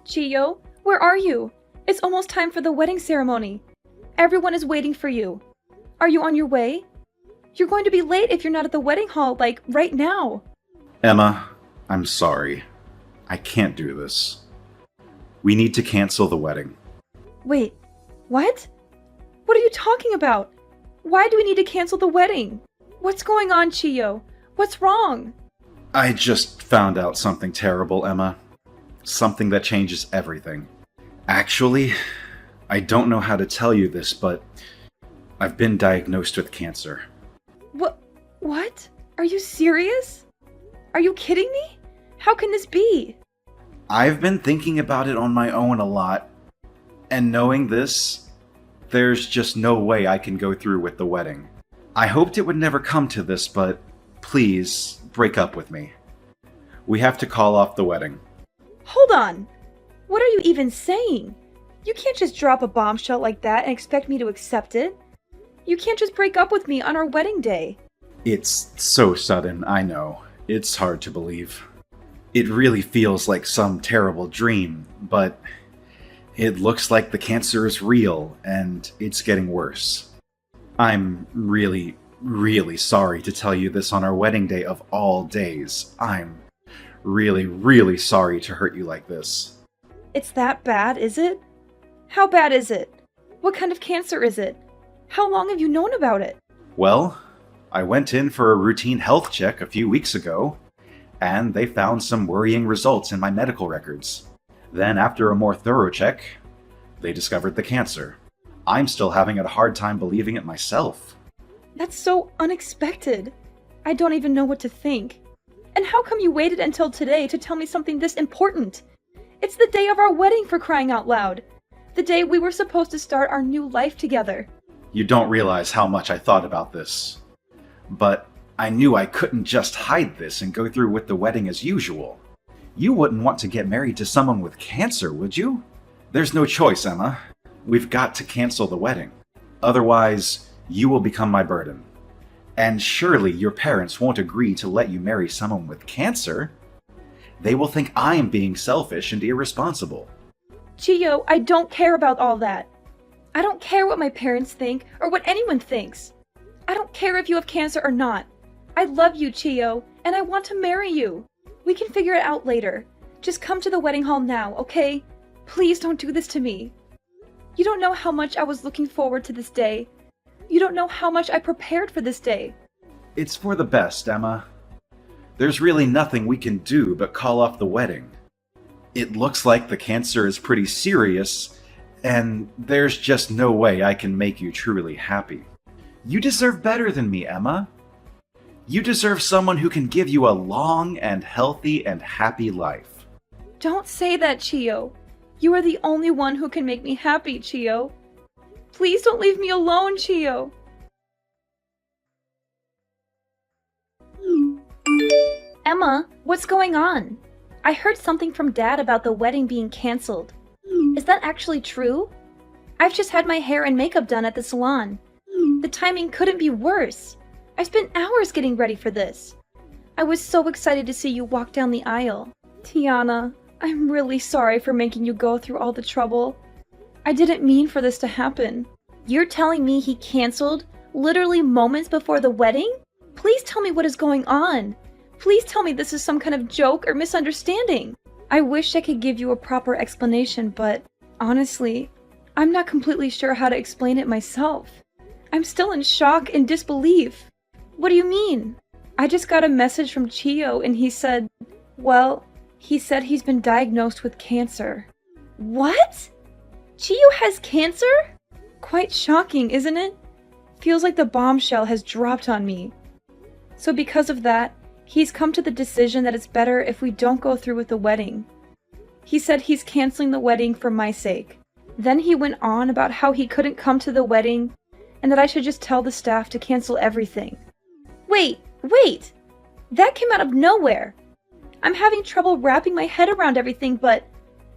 Chiyo, where are you? It's almost time for the wedding ceremony. Everyone is waiting for you. Are you on your way? You're going to be late if you're not at the wedding hall, like, right now. Emma, I'm sorry. I can't do this. We need to cancel the wedding. Wait, what? What are you talking about? Why do we need to cancel the wedding? What's going on, Chiyo? What's wrong? I just found out something terrible, Emma. Something that changes everything. Actually, I don't know how to tell you this, but I've been diagnosed with cancer. What? Are you serious? Are you kidding me? How can this be? I've been thinking about it on my own a lot, and knowing this, there's just no way I can go through with the wedding. I hoped it would never come to this, but please break up with me. We have to call off the wedding. Hold on. What are you even saying? You can't just drop a bombshell like that and expect me to accept it. You can't just break up with me on our wedding day. It's so sudden, I know. It's hard to believe. It really feels like some terrible dream, but it looks like the cancer is real, and it's getting worse. I'm really, really sorry to tell you this on our wedding day of all days. I'm really, really sorry to hurt you like this. It's that bad, is it? How bad is it? What kind of cancer is it? How long have you known about it? Well, I went in for a routine health check a few weeks ago, and they found some worrying results in my medical records. Then, after a more thorough check, they discovered the cancer. I'm still having a hard time believing it myself. That's so unexpected. I don't even know what to think. And how come you waited until today to tell me something this important? It's the day of our wedding, for crying out loud. The day we were supposed to start our new life together. You don't realize how much I thought about this. But I knew I couldn't just hide this and go through with the wedding as usual. You wouldn't want to get married to someone with cancer, would you? There's no choice, Emma. We've got to cancel the wedding. Otherwise, you will become my burden. And surely your parents won't agree to let you marry someone with cancer. They will think I am being selfish and irresponsible. Chiyo, I don't care about all that. I don't care what my parents think or what anyone thinks. I don't care if you have cancer or not. I love you, Chiyo, and I want to marry you. We can figure it out later. Just come to the wedding hall now, okay? Please don't do this to me. You don't know how much I was looking forward to this day. You don't know how much I prepared for this day. It's for the best, Emma. There's really nothing we can do but call off the wedding. It looks like the cancer is pretty serious, and there's just no way I can make you truly happy. You deserve better than me, Emma. You deserve someone who can give you a long and healthy and happy life. Don't say that, Chiyo. You are the only one who can make me happy, Chiyo. Please don't leave me alone, Chiyo. Emma, what's going on? I heard something from Dad about the wedding being canceled. Is that actually true? I've just had my hair and makeup done at the salon. The timing couldn't be worse. I spent hours getting ready for this. I was so excited to see you walk down the aisle. Tiana, I'm really sorry for making you go through all the trouble. I didn't mean for this to happen. You're telling me he canceled literally moments before the wedding? Please tell me what is going on. Please tell me this is some kind of joke or misunderstanding. I wish I could give you a proper explanation, but honestly, I'm not completely sure how to explain it myself. I'm still in shock and disbelief. What do you mean? I just got a message from Chiyo and he said he's been diagnosed with cancer. What? Chiyo has cancer? Quite shocking, isn't it? Feels like the bombshell has dropped on me. So because of that, he's come to the decision that it's better if we don't go through with the wedding. He said he's canceling the wedding for my sake. Then he went on about how he couldn't come to the wedding and that I should just tell the staff to cancel everything. Wait! That came out of nowhere! I'm having trouble wrapping my head around everything, but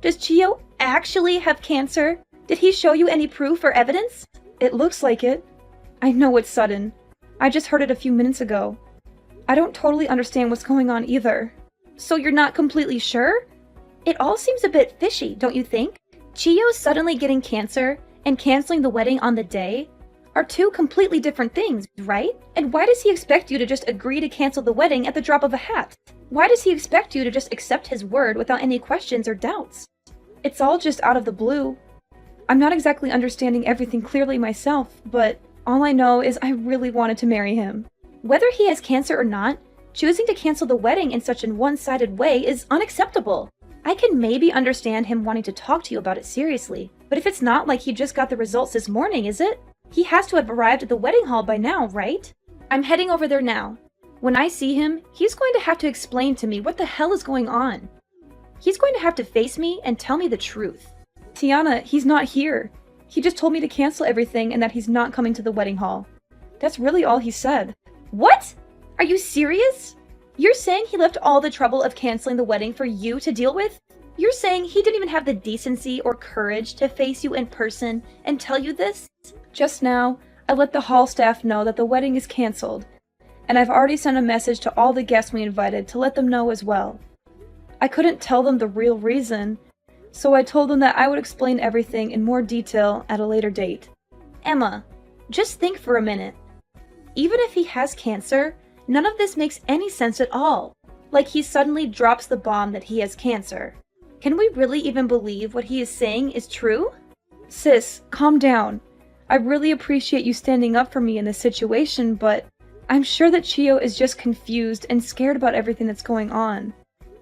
does Chiyo actually have cancer? Did he show you any proof or evidence? It looks like it. I know it's sudden. I just heard it a few minutes ago. I don't totally understand what's going on either. So you're not completely sure? It all seems a bit fishy, don't you think? Chiyo suddenly getting cancer and canceling the wedding on the day are two completely different things, right? And why does he expect you to just agree to cancel the wedding at the drop of a hat? Why does he expect you to just accept his word without any questions or doubts? It's all just out of the blue. I'm not exactly understanding everything clearly myself, but all I know is I really wanted to marry him. Whether he has cancer or not, choosing to cancel the wedding in such a one-sided way is unacceptable. I can maybe understand him wanting to talk to you about it seriously, but if it's not like he just got the results this morning, is it? He has to have arrived at the wedding hall by now, right? I'm heading over there now. When I see him, he's going to have to explain to me what the hell is going on. He's going to have to face me and tell me the truth. Tiana, he's not here. He just told me to cancel everything and that he's not coming to the wedding hall. That's really all he said. What? Are you serious? You're saying he left all the trouble of canceling the wedding for you to deal with? You're saying he didn't even have the decency or courage to face you in person and tell you this? Just now, I let the hall staff know that the wedding is canceled, and I've already sent a message to all the guests we invited to let them know as well. I couldn't tell them the real reason, so I told them that I would explain everything in more detail at a later date. Emma, just think for a minute. Even if he has cancer, none of this makes any sense at all. Like he suddenly drops the bomb that he has cancer. Can we really even believe what he is saying is true? Sis, calm down. I really appreciate you standing up for me in this situation, but I'm sure that Chiyo is just confused and scared about everything that's going on.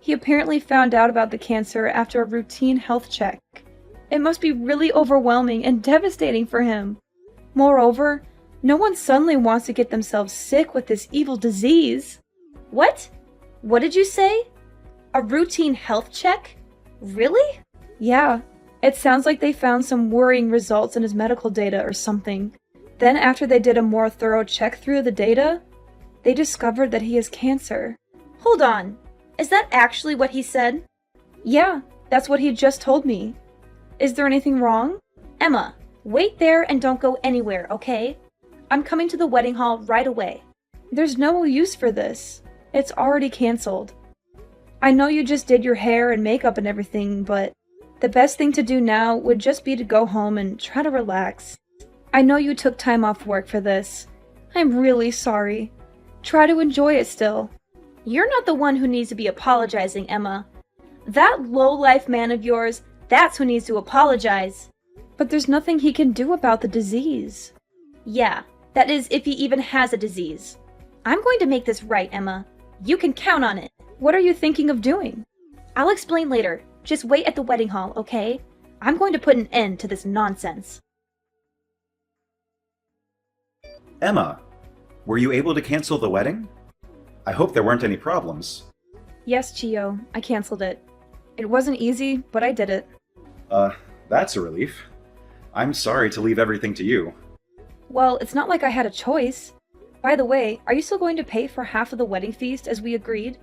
He apparently found out about the cancer after a routine health check. It must be really overwhelming and devastating for him. Moreover, no one suddenly wants to get themselves sick with this evil disease. What? What did you say? A routine health check? Really? Yeah. It sounds like they found some worrying results in his medical data or something. Then after they did a more thorough check through the data, they discovered that he has cancer. Hold on. Is that actually what he said? Yeah, that's what he just told me. Is there anything wrong? Emma, wait there and don't go anywhere, okay? I'm coming to the wedding hall right away. There's no use for this. It's already canceled. I know you just did your hair and makeup and everything, but the best thing to do now would just be to go home and try to relax. I know you took time off work for this. I'm really sorry. Try to enjoy it still. You're not the one who needs to be apologizing, Emma. That low-life man of yours, that's who needs to apologize. But there's nothing he can do about the disease. Yeah, that is if he even has a disease. I'm going to make this right, Emma. You can count on it. What are you thinking of doing? I'll explain later. Just wait at the wedding hall, okay? I'm going to put an end to this nonsense. Emma, were you able to cancel the wedding? I hope there weren't any problems. Yes, Chiyo. I canceled it. It wasn't easy, but I did it. That's a relief. I'm sorry to leave everything to you. Well, it's not like I had a choice. By the way, are you still going to pay for half of the wedding feast as we agreed?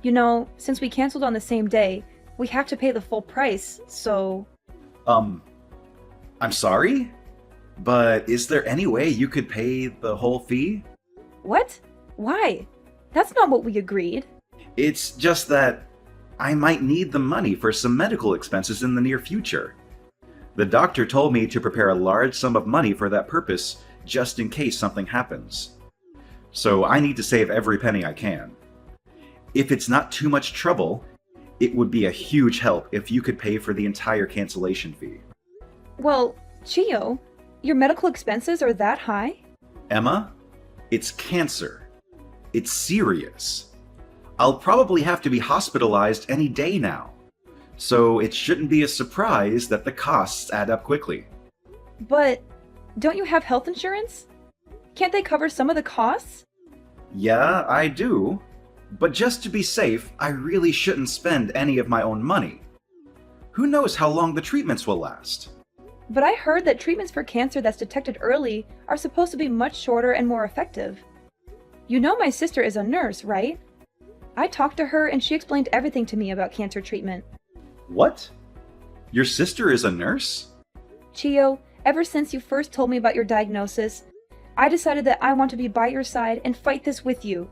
You know, since we canceled on the same day, we have to pay the full price, so... I'm sorry? But is there any way you could pay the whole fee? What? Why? That's not what we agreed. It's just that I might need the money for some medical expenses in the near future. The doctor told me to prepare a large sum of money for that purpose, just in case something happens. So I need to save every penny I can. If it's not too much trouble, it would be a huge help if you could pay for the entire cancellation fee. Well, Chiyo, your medical expenses are that high? Emma, it's cancer. It's serious. I'll probably have to be hospitalized any day now. So it shouldn't be a surprise that the costs add up quickly. But don't you have health insurance? Can't they cover some of the costs? Yeah, I do. But just to be safe, I really shouldn't spend any of my own money. Who knows how long the treatments will last? But I heard that treatments for cancer that's detected early are supposed to be much shorter and more effective. You know my sister is a nurse, right? I talked to her and she explained everything to me about cancer treatment. What? Your sister is a nurse? Chiyo, ever since you first told me about your diagnosis, I decided that I want to be by your side and fight this with you.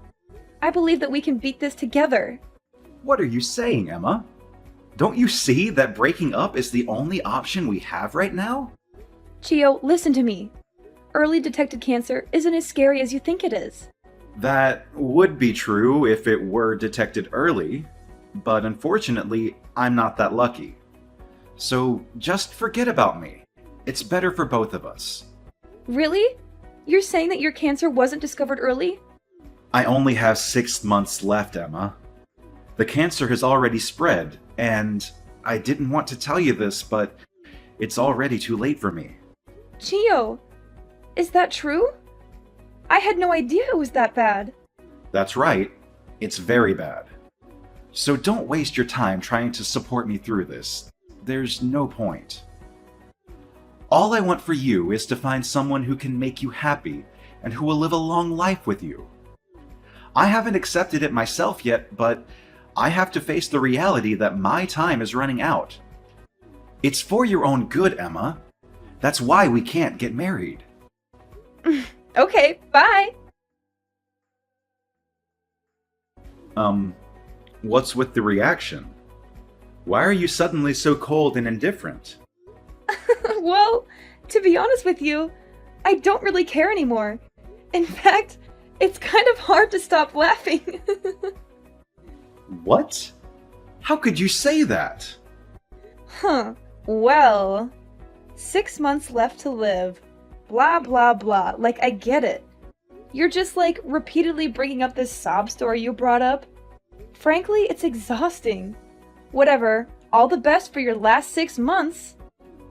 I believe that we can beat this together. What are you saying, Emma? Don't you see that breaking up is the only option we have right now? Chio, listen to me. Early detected cancer isn't as scary as you think it is. That would be true if it were detected early, but unfortunately, I'm not that lucky. So just forget about me. It's better for both of us. Really? You're saying that your cancer wasn't discovered early? I only have 6 months left, Emma. The cancer has already spread, and I didn't want to tell you this, but it's already too late for me. Chio, is that true? I had no idea it was that bad. That's right. It's very bad. So don't waste your time trying to support me through this. There's no point. All I want for you is to find someone who can make you happy and who will live a long life with you. I haven't accepted it myself yet, but I have to face the reality that my time is running out. It's for your own good, Emma. That's why we can't get married. Okay, bye! What's with the reaction? Why are you suddenly so cold and indifferent? Well, to be honest with you, I don't really care anymore. In fact, it's kind of hard to stop laughing. What? How could you say that? Well, 6 months left to live. Blah, blah, blah. Like, I get it. You're just, like, repeatedly bringing up this sob story you brought up. Frankly, it's exhausting. Whatever. All the best for your last 6 months.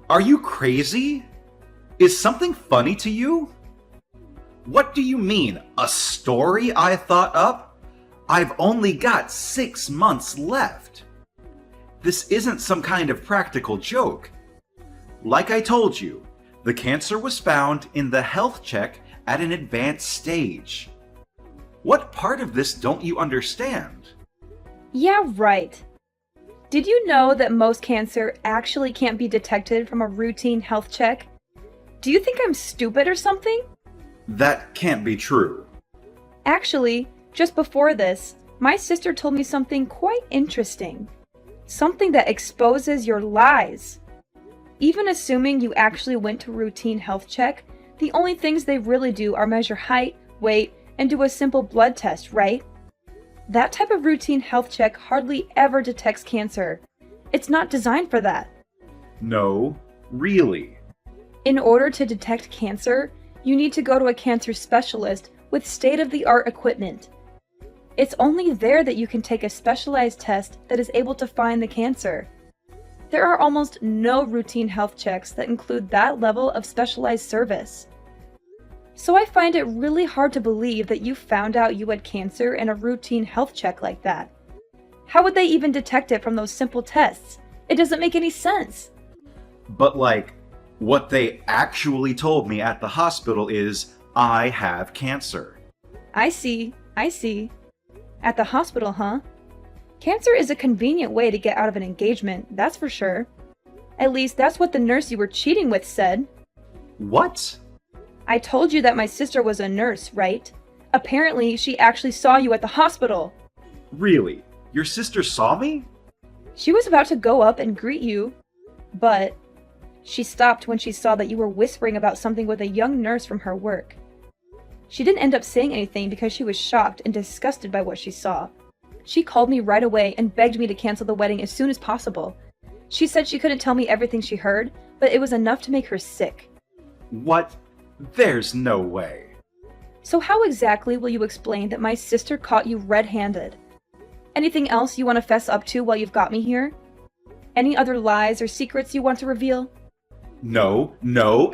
Are you crazy? Is something funny to you? What do you mean, a story I thought up? I've only got 6 months left. This isn't some kind of practical joke. Like I told you, the cancer was found in the health check at an advanced stage. What part of this don't you understand? Yeah, right. Did you know that most cancer actually can't be detected from a routine health check? Do you think I'm stupid or something? That can't be true. Actually, just before this, my sister told me something quite interesting. Something that exposes your lies. Even assuming you actually went to a routine health check, the only things they really do are measure height, weight, and do a simple blood test, right? That type of routine health check hardly ever detects cancer. It's not designed for that. No, really. In order to detect cancer, you need to go to a cancer specialist with state-of-the-art equipment. It's only there that you can take a specialized test that is able to find the cancer. There are almost no routine health checks that include that level of specialized service. So I find it really hard to believe that you found out you had cancer in a routine health check like that. How would they even detect it from those simple tests? It doesn't make any sense. But like, what they actually told me at the hospital is, I have cancer. I see. At the hospital, huh? Cancer is a convenient way to get out of an engagement, that's for sure. At least that's what the nurse you were cheating with said. What? I told you that my sister was a nurse, right? Apparently, she actually saw you at the hospital. Really? Your sister saw me? She was about to go up and greet you, but she stopped when she saw that you were whispering about something with a young nurse from her work. She didn't end up saying anything because she was shocked and disgusted by what she saw. She called me right away and begged me to cancel the wedding as soon as possible. She said she couldn't tell me everything she heard, but it was enough to make her sick. What? There's no way. So how exactly will you explain that my sister caught you red-handed? Anything else you want to fess up to while you've got me here? Any other lies or secrets you want to reveal? No,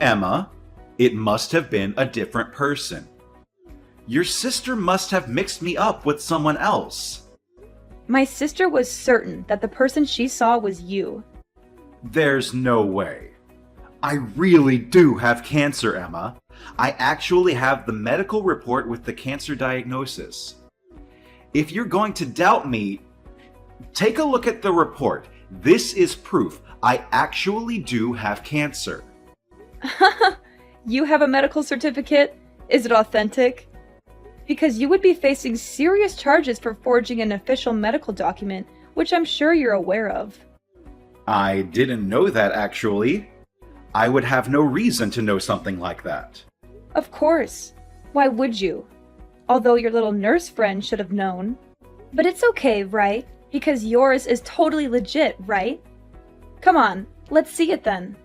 Emma. It must have been a different person. Your sister must have mixed me up with someone else. My sister was certain that the person she saw was you. There's no way. I really do have cancer, Emma. I actually have the medical report with the cancer diagnosis. If you're going to doubt me, take a look at the report. This is proof I actually do have cancer. You have a medical certificate? Is it authentic? Because you would be facing serious charges for forging an official medical document, which I'm sure you're aware of. I didn't know that actually. I would have no reason to know something like that. Of course. Why would you? Although your little nurse friend should have known. But it's okay, right? Because yours is totally legit, right? Come on, let's see it then.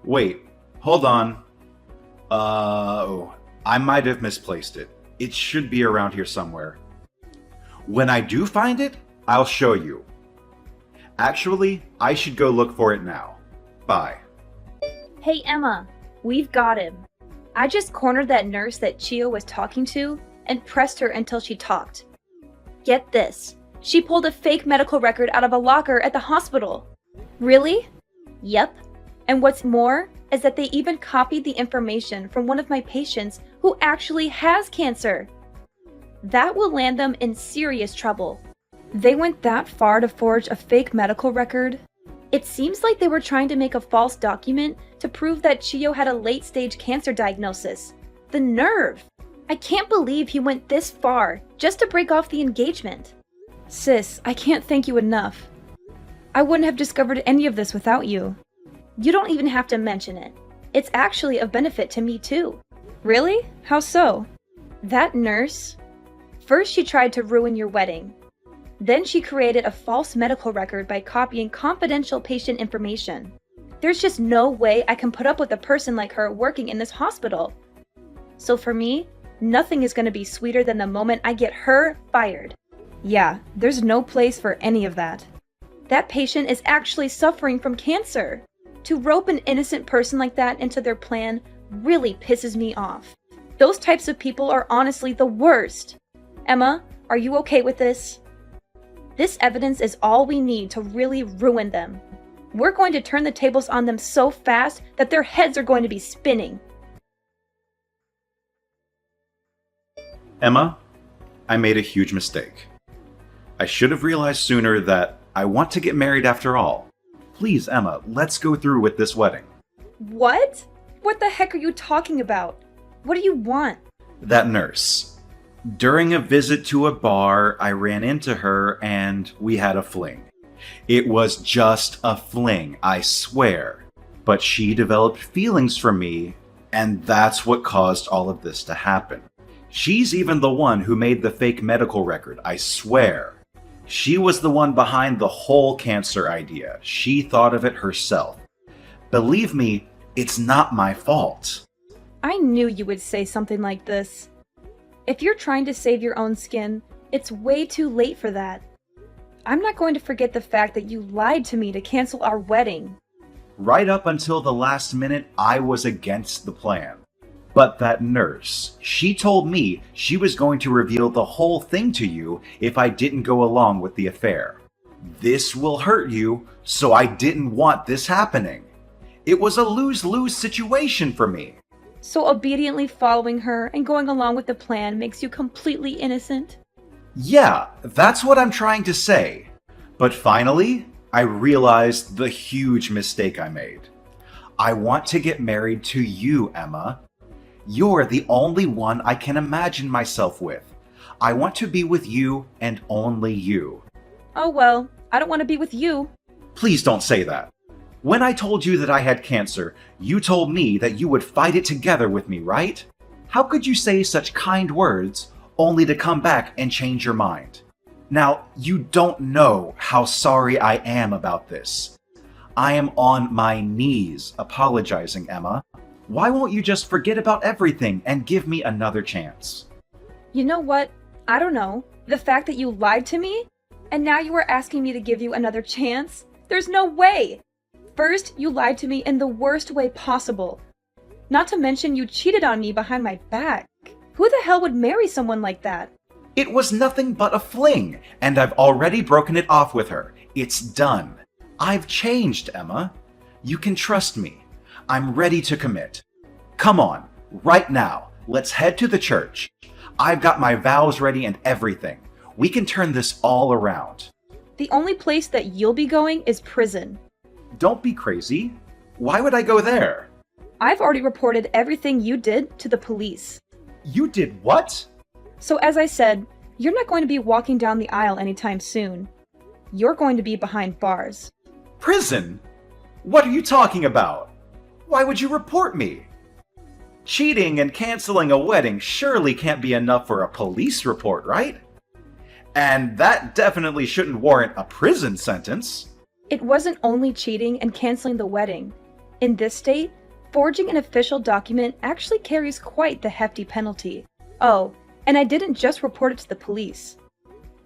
Wait, hold on. Oh, I might have misplaced it. It should be around here somewhere. When I do find it, I'll show you. Actually, I should go look for it now. Bye. Hey Emma, we've got him. I just cornered that nurse that Chio was talking to and pressed her until she talked. Get this. She pulled a fake medical record out of a locker at the hospital. Really? Yep. And what's more is that they even copied the information from one of my patients who actually has cancer. That will land them in serious trouble. They went that far to forge a fake medical record? It seems like they were trying to make a false document to prove that Chio had a late-stage cancer diagnosis. The nerve! I can't believe he went this far just to break off the engagement. Sis, I can't thank you enough. I wouldn't have discovered any of this without you. You don't even have to mention it. It's actually of benefit to me too. Really? How so? That nurse? First she tried to ruin your wedding. Then she created a false medical record by copying confidential patient information. There's just no way I can put up with a person like her working in this hospital. So for me, nothing is going to be sweeter than the moment I get her fired. Yeah, there's no place for any of that. That patient is actually suffering from cancer. To rope an innocent person like that into their plan really pisses me off. Those types of people are honestly the worst. Emma, are you okay with this? This evidence is all we need to really ruin them. We're going to turn the tables on them so fast that their heads are going to be spinning. Emma, I made a huge mistake. I should have realized sooner that I want to get married after all. Please, Emma, let's go through with this wedding. What? What the heck are you talking about? What do you want? That nurse. During a visit to a bar, I ran into her and we had a fling. It was just a fling, I swear. But she developed feelings for me, and that's what caused all of this to happen. She's even the one who made the fake medical record, I swear. She was the one behind the whole cancer idea. She thought of it herself. Believe me, it's not my fault. I knew you would say something like this. If you're trying to save your own skin, it's way too late for that. I'm not going to forget the fact that you lied to me to cancel our wedding. Right up until the last minute, I was against the plan. But that nurse, she told me she was going to reveal the whole thing to you if I didn't go along with the affair. This will hurt you, so I didn't want this happening. It was a lose-lose situation for me. So obediently following her and going along with the plan makes you completely innocent? Yeah, that's what I'm trying to say. But finally, I realized the huge mistake I made. I want to get married to you, Emma. You're the only one I can imagine myself with. I want to be with you and only you. Oh well, I don't want to be with you. Please don't say that. When I told you that I had cancer, you told me that you would fight it together with me, right? How could you say such kind words only to come back and change your mind? Now, you don't know how sorry I am about this. I am on my knees apologizing, Emma. Why won't you just forget about everything and give me another chance? You know what? I don't know. The fact that you lied to me? And now you are asking me to give you another chance? There's no way! First, you lied to me in the worst way possible. Not to mention you cheated on me behind my back. Who the hell would marry someone like that? It was nothing but a fling, and I've already broken it off with her. It's done. I've changed, Emma. You can trust me. I'm ready to commit. Come on, right now. Let's head to the church. I've got my vows ready and everything. We can turn this all around. The only place that you'll be going is prison. Don't be crazy. Why would I go there? I've already reported everything you did to the police. You did what? So as I said, you're not going to be walking down the aisle anytime soon. You're going to be behind bars. Prison? What are you talking about? Why would you report me? Cheating and canceling a wedding surely can't be enough for a police report, right? And that definitely shouldn't warrant a prison sentence. It wasn't only cheating and canceling the wedding. In this state, forging an official document actually carries quite the hefty penalty. Oh, and I didn't just report it to the police.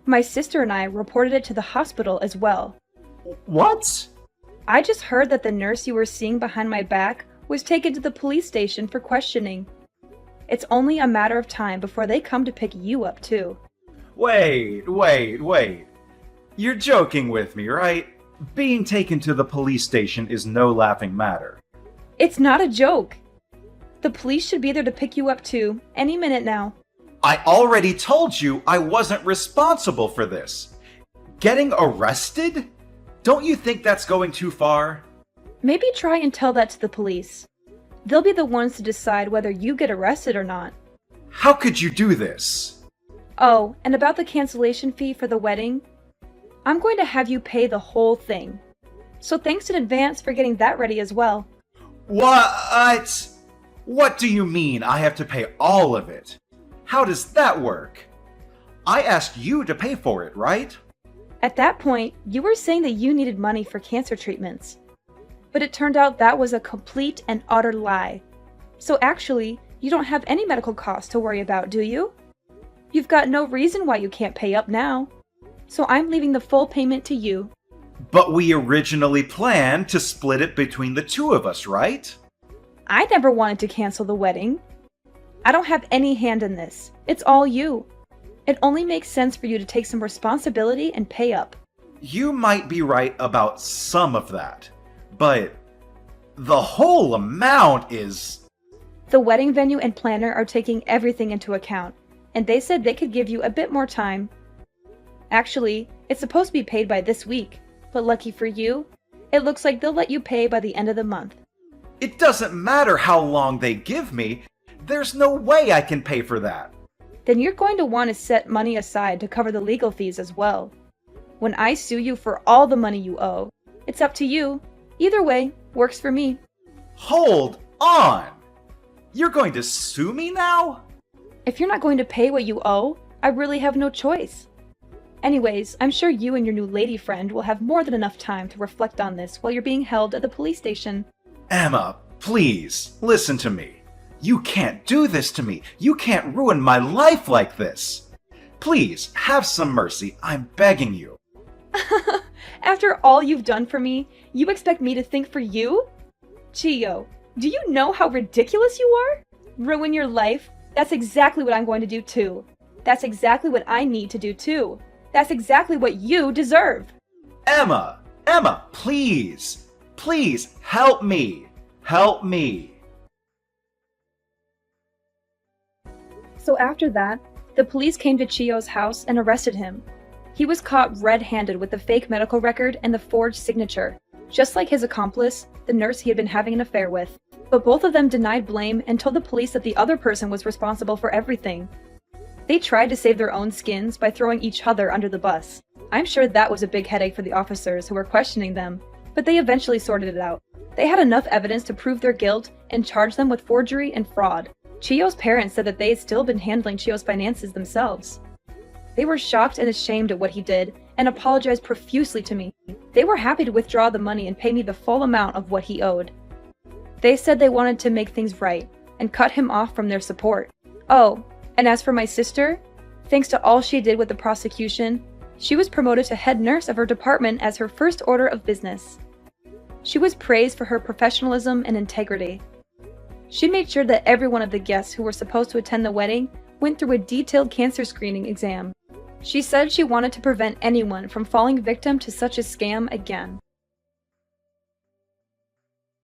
My sister and I reported it to the hospital as well. What? I just heard that the nurse you were seeing behind my back was taken to the police station for questioning. It's only a matter of time before they come to pick you up too. Wait. You're joking with me, right? Being taken to the police station is no laughing matter. It's not a joke. The police should be there to pick you up too, any minute now. I already told you I wasn't responsible for this. Getting arrested? Don't you think that's going too far? Maybe try and tell that to the police. They'll be the ones to decide whether you get arrested or not. How could you do this? Oh, and about the cancellation fee for the wedding, I'm going to have you pay the whole thing. So thanks in advance for getting that ready as well. What? What do you mean I have to pay all of it? How does that work? I asked you to pay for it, right? At that point, you were saying that you needed money for cancer treatments. But it turned out that was a complete and utter lie. So actually, you don't have any medical costs to worry about, do you? You've got no reason why you can't pay up now. So I'm leaving the full payment to you. But we originally planned to split it between the two of us, right? I never wanted to cancel the wedding. I don't have any hand in this. It's all you. It only makes sense for you to take some responsibility and pay up. You might be right about some of that, but the whole amount is... The wedding venue and planner are taking everything into account, and they said they could give you a bit more time. Actually, it's supposed to be paid by this week, but lucky for you, it looks like they'll let you pay by the end of the month. It doesn't matter how long they give me. There's no way I can pay for that. Then you're going to want to set money aside to cover the legal fees as well. When I sue you for all the money you owe, it's up to you. Either way, works for me. Hold on! You're going to sue me now? If you're not going to pay what you owe, I really have no choice. Anyways, I'm sure you and your new lady friend will have more than enough time to reflect on this while you're being held at the police station. Emma, please, listen to me. You can't do this to me. You can't ruin my life like this. Please, have some mercy. I'm begging you. After all you've done for me, you expect me to think for you? Chiyo, do you know how ridiculous you are? Ruin your life? That's exactly what I'm going to do too. That's exactly what I need to do too. That's exactly what you deserve. Emma, please, please help me. Help me. So after that, the police came to Chiyo's house and arrested him. He was caught red-handed with the fake medical record and the forged signature, just like his accomplice, the nurse he had been having an affair with. But both of them denied blame and told the police that the other person was responsible for everything. They tried to save their own skins by throwing each other under the bus. I'm sure that was a big headache for the officers who were questioning them, but they eventually sorted it out. They had enough evidence to prove their guilt and charge them with forgery and fraud. Chiyo's parents said that they had still been handling Chiyo's finances themselves. They were shocked and ashamed at what he did and apologized profusely to me. They were happy to withdraw the money and pay me the full amount of what he owed. They said they wanted to make things right and cut him off from their support. Oh, and as for my sister, thanks to all she did with the prosecution, she was promoted to head nurse of her department as her first order of business. She was praised for her professionalism and integrity. She made sure that every one of the guests who were supposed to attend the wedding went through a detailed cancer screening exam. She said she wanted to prevent anyone from falling victim to such a scam again.